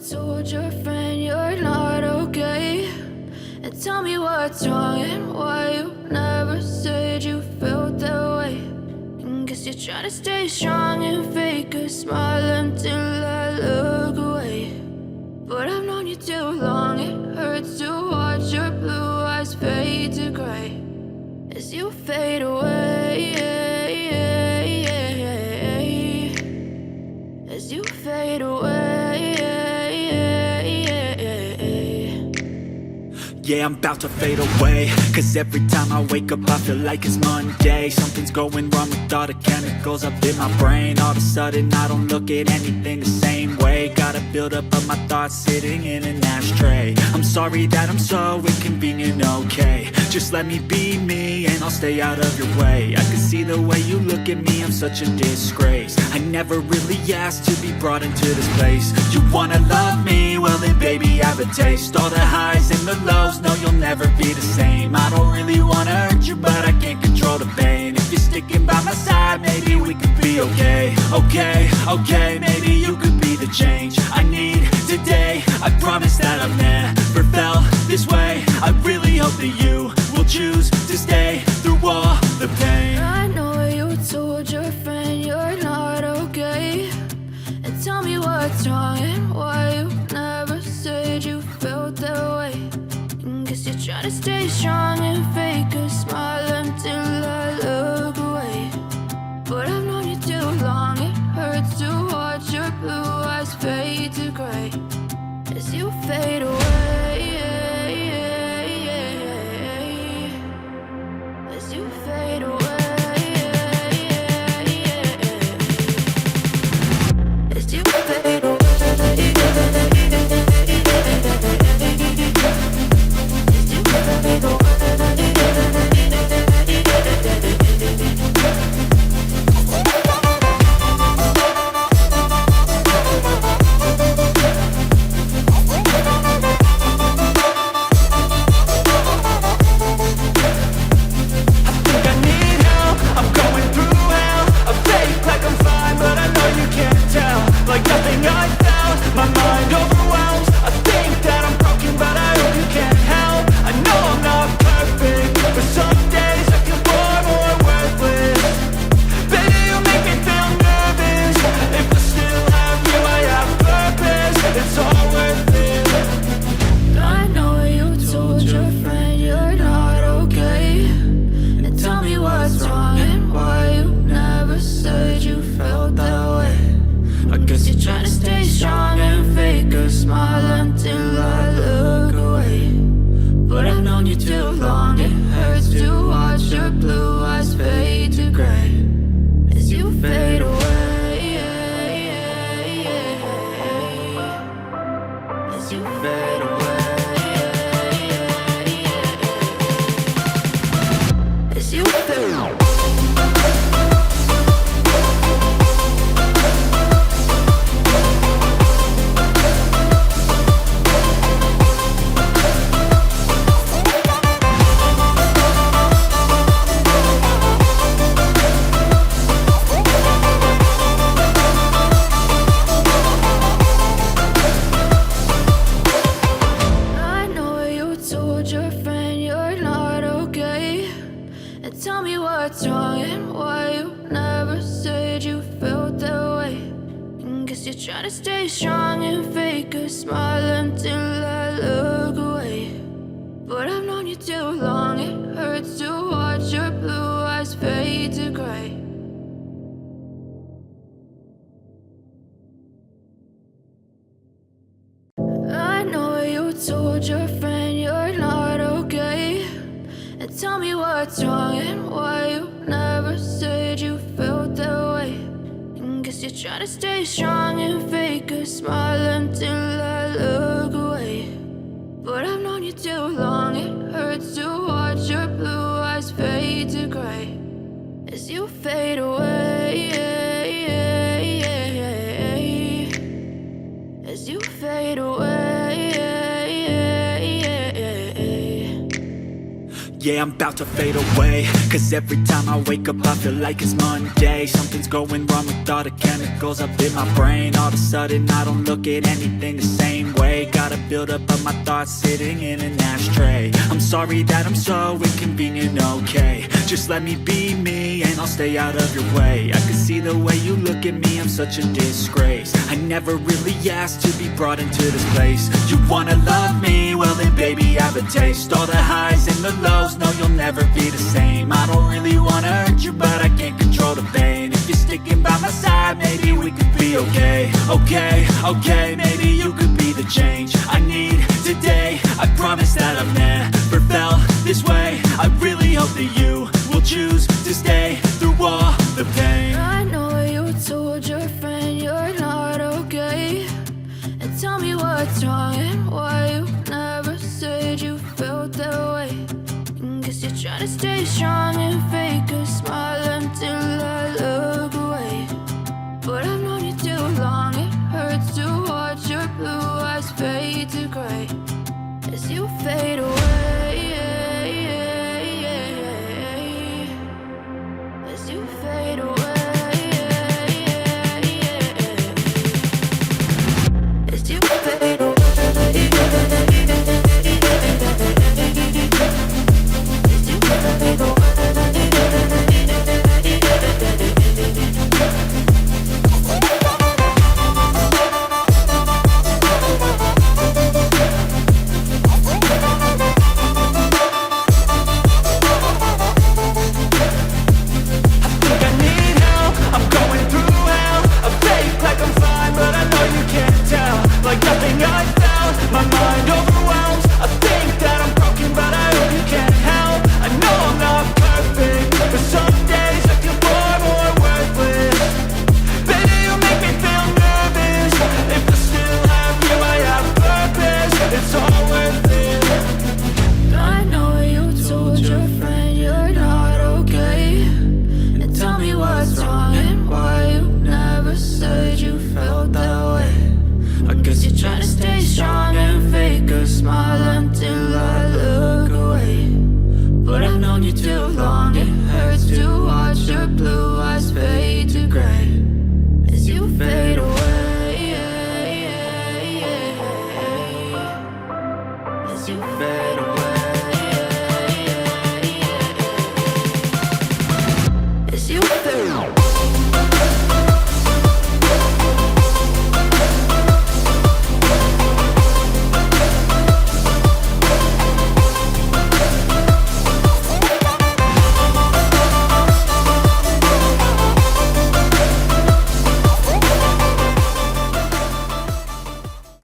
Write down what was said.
told your friend you're not okay? And tell me what's wrong and why you never said you felt that way. And guess you're trying to stay strong and fake a smile until I look away. But I've known you too long, it hurts to watch your blue eyes fade to gray as you fade away, as you fade away. Yeah, I'm about to fade away, cause every time I wake up I feel like it's Monday. Something's going wrong with all the chemicals up in my brain. All of a sudden I don't look at anything the same way. Got a buildup of my thoughts sitting in an ashtray. I'm sorry that I'm so inconvenient, okay? Just let me be me and I'll stay out of your way. I can see the way you look at me, I'm such a disgrace. I never really asked to be brought into this place. You wanna love me? Well then baby have a taste. All the highs and the lows, no you'll never be the same. I don't really wanna hurt you but I can't control the pain. If you're sticking by my side maybe we could be okay. Okay, maybe you could be the change I need today. I promise that I've never felt this way. I really hope that you will choose to stay through all the pain. I know you told your friend you're not okay. And tell me what's wrong and why you never said you felt that way. And guess you're trying to stay strong and fake a smile until I look away. But I've known you too long, it hurts to watch your blue eyes fade to gray as you fade away, as you fade away, as you fade away. Yeah, I'm about to fade away, 'cause every time I wake up I feel like it's Monday. Something's going wrong with all the chemicals up in my brain. All of a sudden I don't look at anything the same way. Gotta build up of my thoughts sitting in an ashtray. I'm sorry that I'm so inconvenient, okay. Just let me be me and I'll stay out of your way. I can see the way you look at me, I'm such a disgrace. I never really asked to be brought into this place. You wanna love me? Well then baby have a taste. All the highs and the lows, no you'll never be the same. I don't really wanna hurt you but I can't control the pain. If you're sticking by my side, maybe we could be okay. Okay, maybe you could be the change I need today. I promise that I've never felt this way. I really hope that you will choose to stay through all the pain. I know you told your friend you're not okay, and tell me what's wrong and why you never said you felt that way. Guess you're trying to stay strong and fake a smile until I look away. But I've known you too long, it hurts to watch your blue eyes fade to grey as you fade away. As you fade away. As you fade away. As you fade